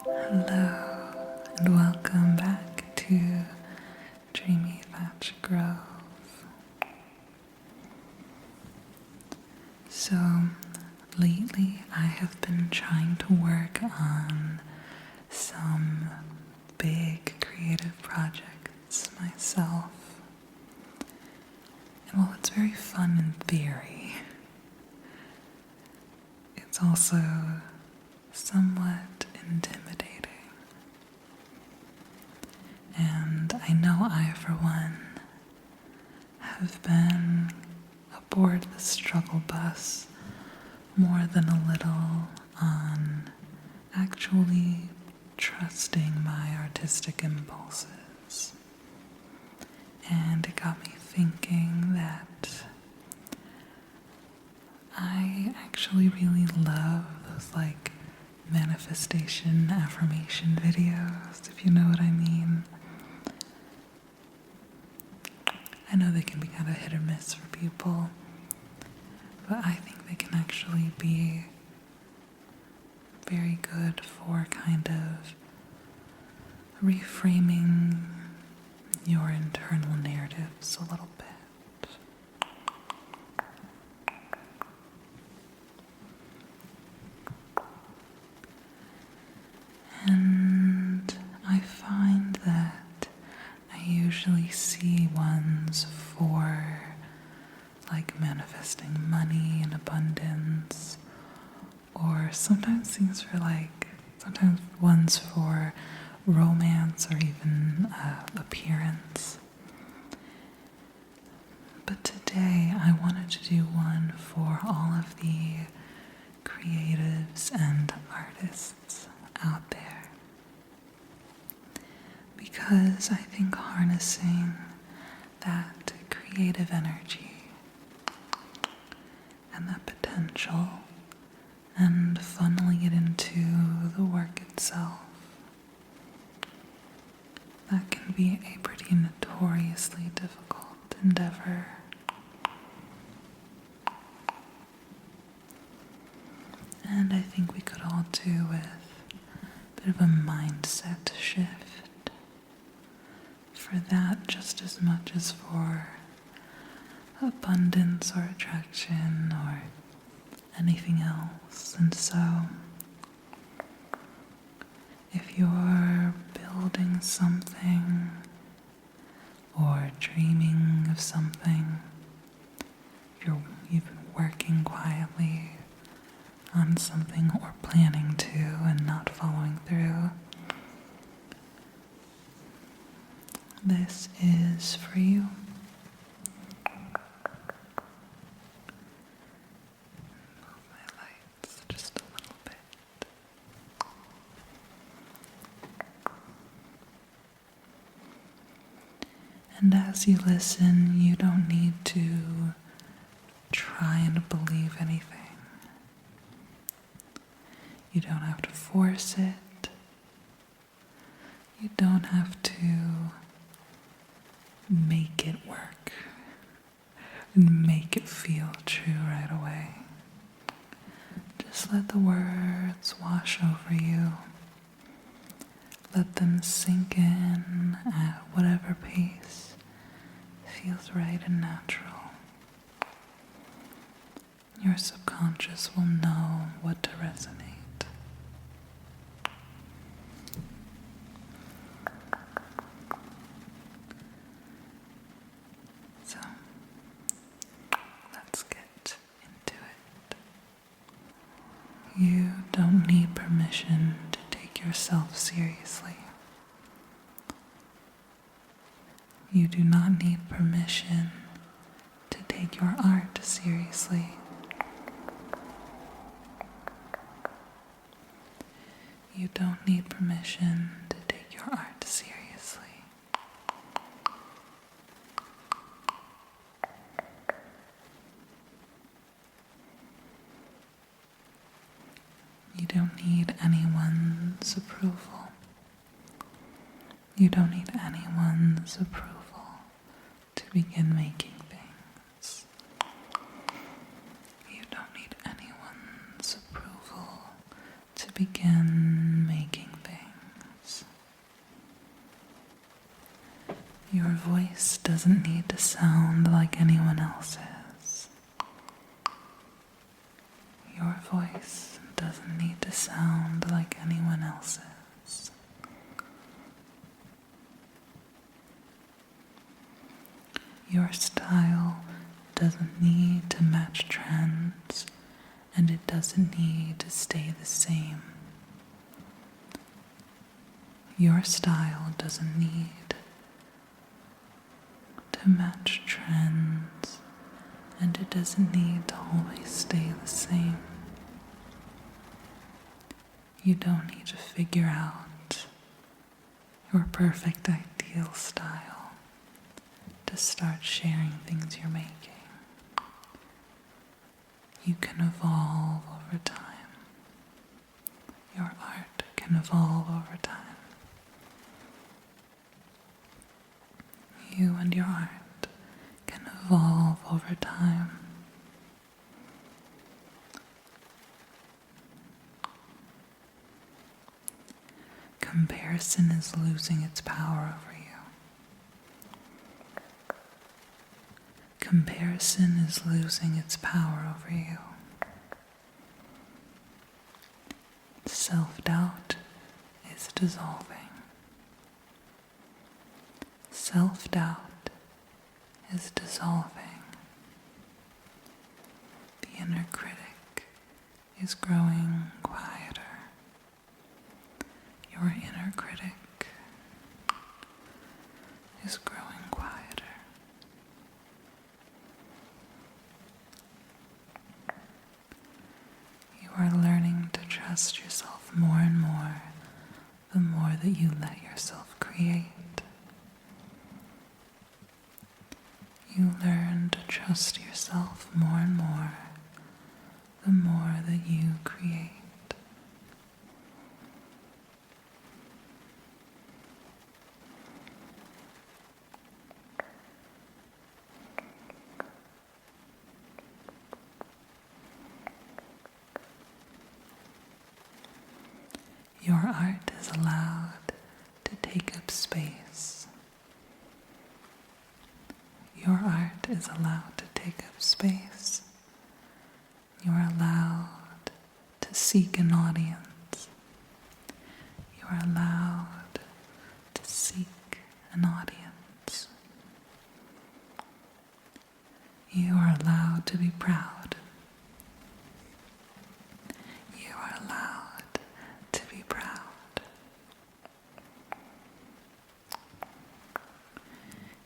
Hello, and welcome back to Dreamy Thatch Grove. So, lately I have been trying to work on some big creative projects myself. And while it's very fun in theory, it's also somewhat intimidating. And I know I, for one, have been aboard the struggle bus more than a little on actually trusting my artistic impulses. And it got me thinking that I actually really love those manifestation affirmation videos, if you know what I mean. I know they can be kind of hit or miss for people, but I think they can actually be very good for kind of reframing your internal narratives a little bit. And I find that I usually see ones for manifesting money and abundance, or sometimes sometimes ones for romance or even appearance. But today I wanted to do one for all of the creatives and artists out there. Because I think harnessing that creative energy and that potential and funneling it into the work itself, that can be a pretty notoriously difficult endeavor. And I think we could all do with a bit of a mindset shift for that just as much as for abundance or attraction or anything else. And so, if you're building something or dreaming of something, if you've been working quietly on something or planning to and not following through, this is for you. Move my lights just a little bit. And as you listen, you don't need to try and believe anything. You don't have to force it. You don't have to make it work and make it feel true right away. Just let the words wash over you. Let them sink in at whatever pace feels right and natural. Your subconscious will know what to resonate. So, let's get into it. You don't need permission to take yourself seriously. You do not need permission to take your art seriously. You don't need permission to take your art seriously. You don't need anyone's approval. You don't need anyone's approval to begin making things. You don't need anyone's approval to begin making things. voice doesn't need to sound like anyone else's. Your voice doesn't need to sound like anyone else's. Your style doesn't need to match trends, and it doesn't need to stay the same. Your style doesn't need to match trends, and it doesn't need to always stay the same. You don't need to figure out your perfect ideal style to start sharing things you're making. You can evolve over time. Your art can evolve over time. You and your art can evolve over time. Comparison is losing its power over you. Comparison is losing its power over you. Self-doubt is dissolving. Self-doubt is dissolving. The inner critic is growing quieter. Your inner critic is growing quieter. You are learning to trust yourself more and more the more that you let yourself create. You learn to trust yourself more and more the more that you create. Your art is allowed to take up space. Your art is allowed to take up space. You are allowed to seek an audience. You are allowed to seek an audience. You are allowed to be proud. You are allowed to be proud.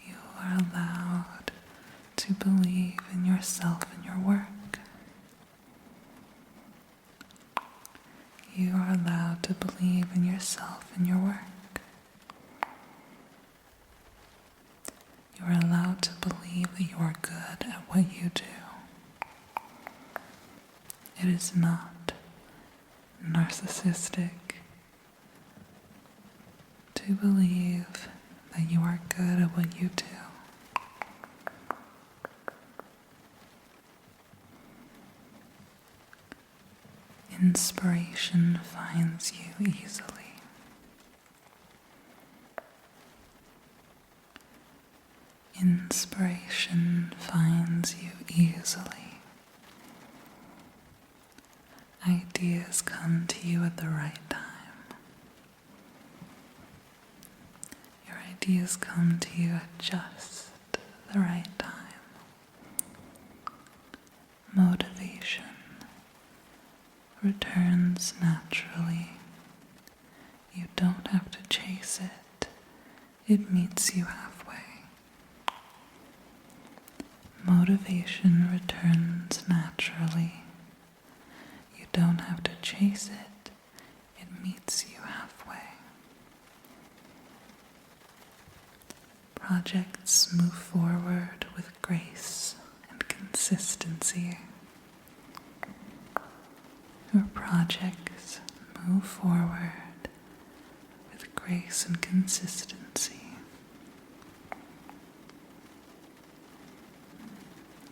You are allowed to believe in yourself and your work. You are allowed to believe in yourself and your work. You are allowed to believe that you are good at what you do. It is not narcissistic to believe that you are good at what you do. Inspiration finds you easily. Inspiration finds you easily. Ideas come to you at the right time. Your ideas come to you at just the right time. Motivation returns naturally. You don't have to chase it. It meets you halfway. Motivation returns naturally. You don't have to chase it. It meets you halfway. Projects move forward with grace and consistency. Your projects move forward with grace and consistency.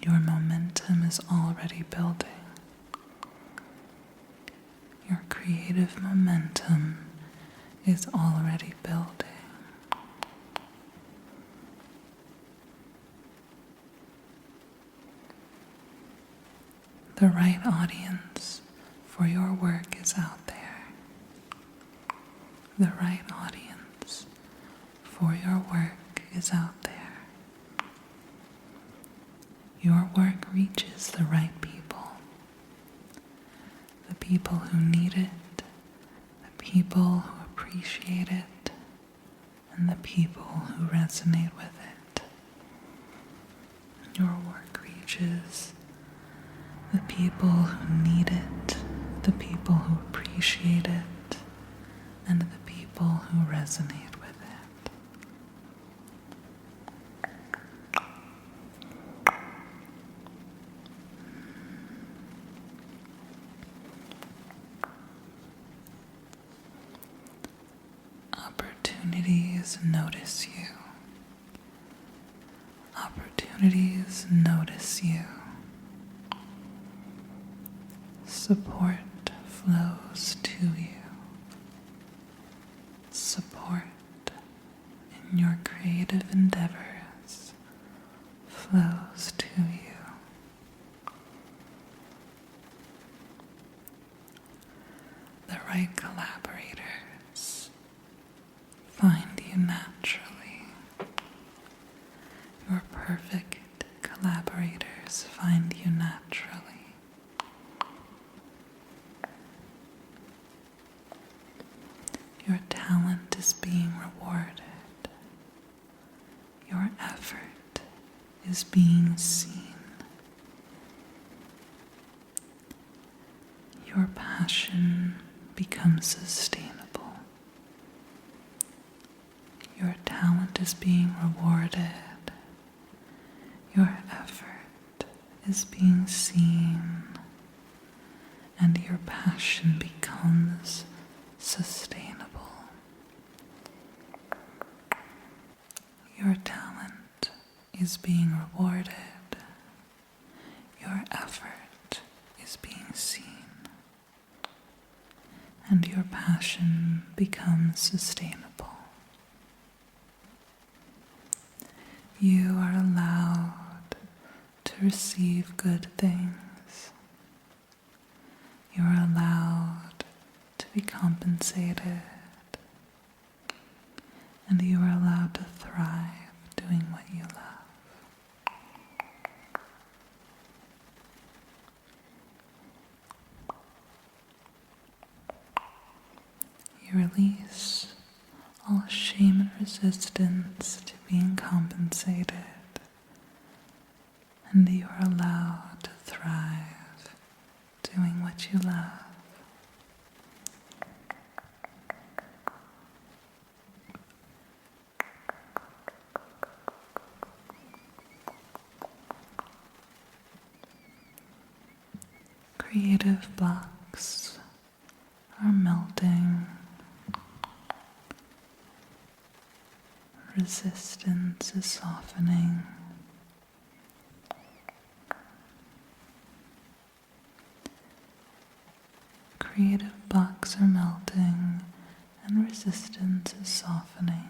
Your momentum is already building. Your creative momentum is already building. The right audience for your work is out there. The right audience for your work is out there. Your work reaches the right people. The people who need it, the people who appreciate it, and the people who resonate with it. Your work reaches the people who need it, the people who appreciate it, and the people who resonate with it. Opportunities notice you. Opportunities notice you. Support flows to you. Support in your creative endeavors flows to you. The right collaborators find you naturally. Your perfect collaborators find you naturally. Your talent is being rewarded. Your effort is being seen. Your passion becomes sustainable. Your talent is being rewarded. Your effort is being seen. And your passion becomes sustainable. Your talent is being rewarded. Your effort is being seen. And your passion becomes sustainable. You are allowed to receive good things. You are allowed to be compensated. And you are allowed to thrive doing what you love. You release all shame and resistance to being compensated, and you are allowed to thrive doing what you love. Creative blocks are melting. Resistance is softening. Creative blocks are melting and resistance is softening.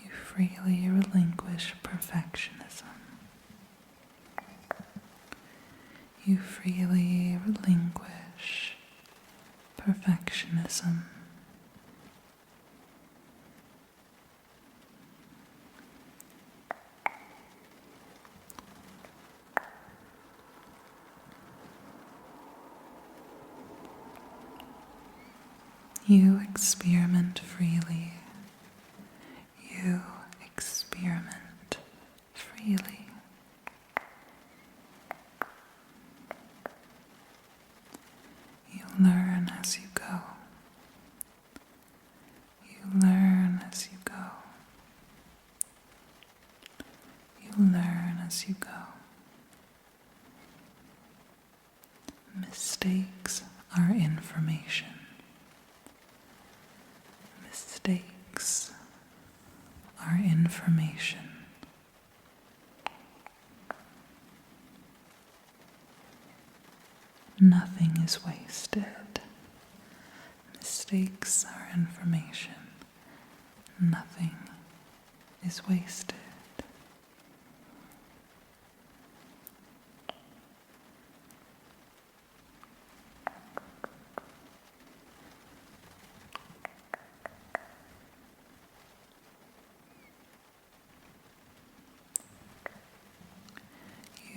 You freely relinquish perfectionism. You freely relinquish perfectionism. You experiment freely. You experiment freely. You learn as you go. You learn as you go. You learn as you go. Mistakes are information. Mistakes are information. Nothing is wasted. Mistakes are information. Nothing is wasted.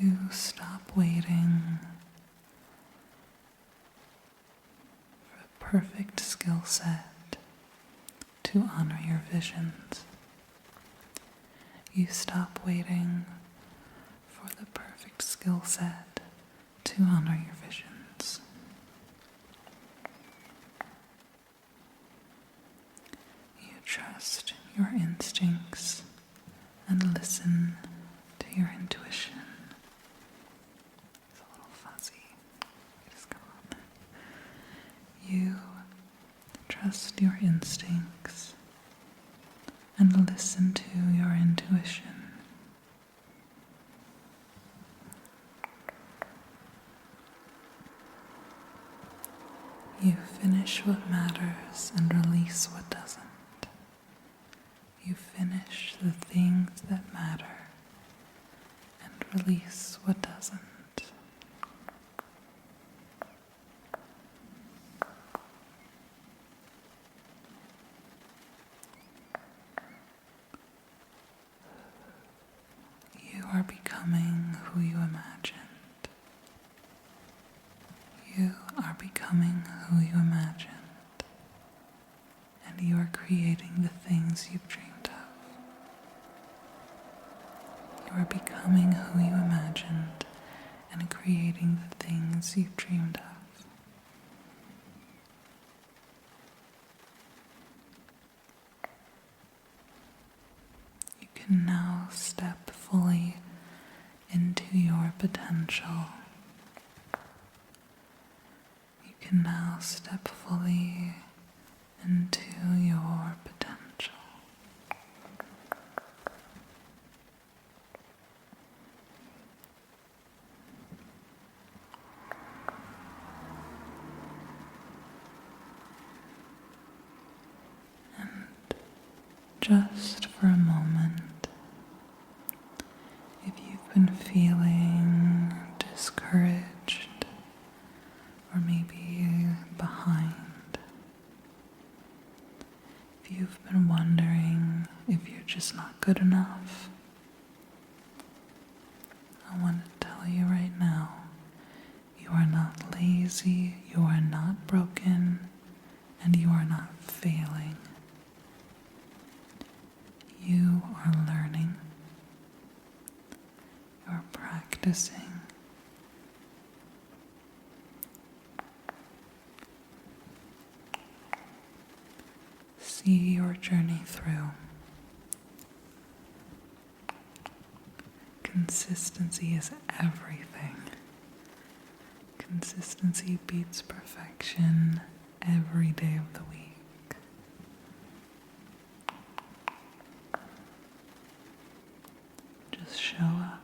You stop waiting for the perfect skill set to honor your visions. You stop waiting for the perfect skill set to honor your visions. You trust your instincts and listen to your intuition. It's a little fuzzy. Just go on. You trust your instincts and listen to your intuition. You finish what matters and release what doesn't. You finish the things that matter and release what doesn't. You are becoming who you imagined. You are becoming who you imagined. And you are creating the things you've dreamed of. You are becoming who you imagined and creating the things you've dreamed of. You can now step fully into your potential. You can now step fully into your potential. And just for a moment, if you've been feeling discouraged or maybe behind, if you've been wondering if you're just not good enough, I want to tell you right now, you are not lazy, you are not broken, and you are not failing. You are learning. You are practicing. See your journey through. Consistency is everything. Consistency beats perfection every day of the week. Just show up.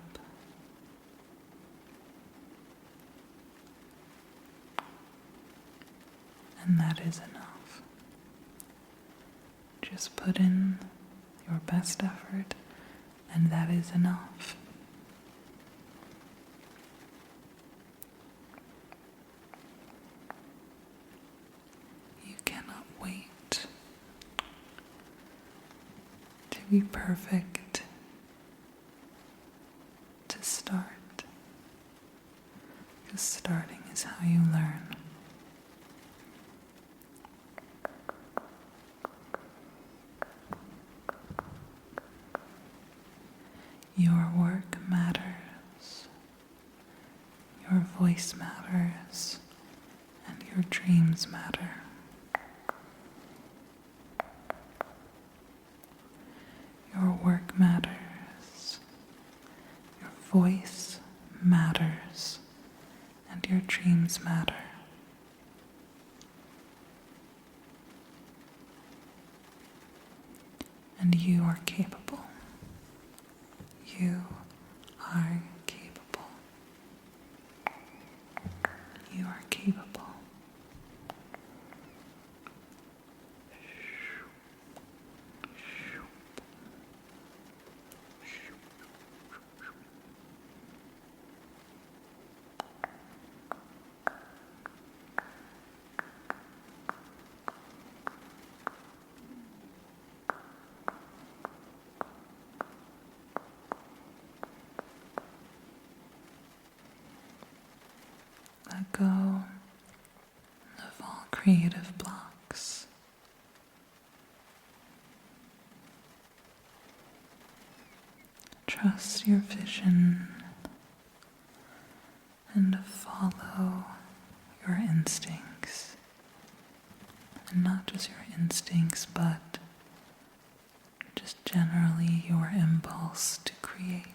And that is enough. Just put in your best effort, and that is enough. You cannot wait to be perfect, to start, because starting is how you learn. Your work matters, your voice matters, and your dreams matter. Your work matters, your voice matters, and your dreams matter. And you are capable. You are capable. You are capable. let go of all creative blocks. Trust your vision and follow your instincts. And not just your instincts, but just generally your impulse to create.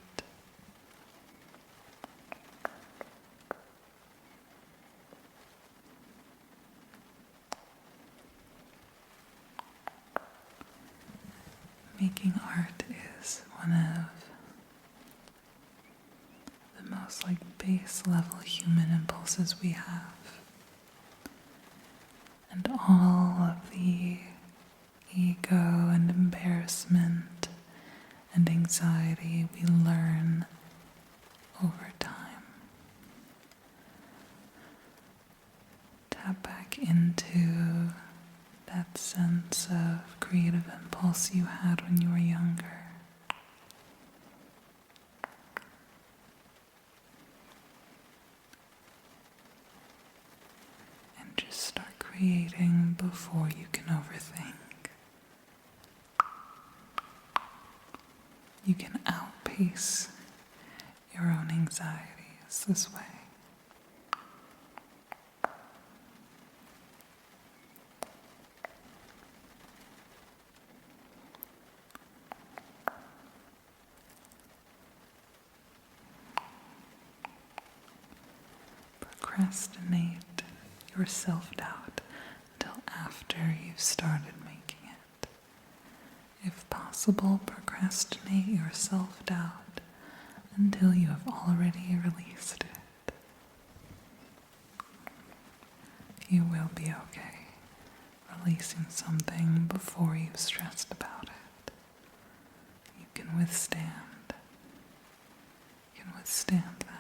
Making art is one of the most base level human impulses we have. And all of the ego and embarrassment and anxiety we learn over time. Tap back into that sense of creative impulse you had when you were younger. And just start creating before you can overthink. You can outpace your own anxieties this way. Procrastinate your self-doubt until after you've started making it. If possible, procrastinate your self-doubt until you have already released it. You will be okay releasing something before you've stressed about it. You can withstand. You can withstand that.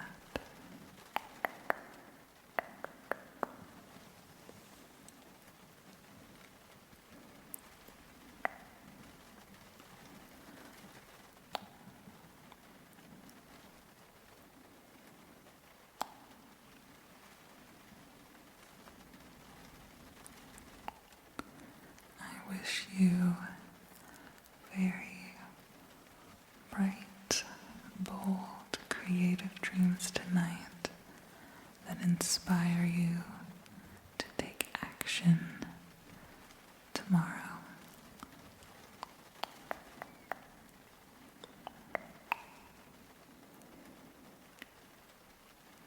I wish you very bright, bold, creative dreams tonight that inspire you to take action tomorrow.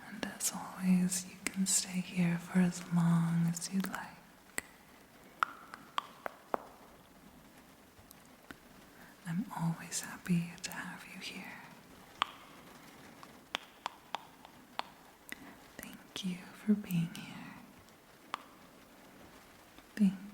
And as always, you can stay here for as long as you'd like. I'm always happy to have you here. Thank you for being here. Thank you.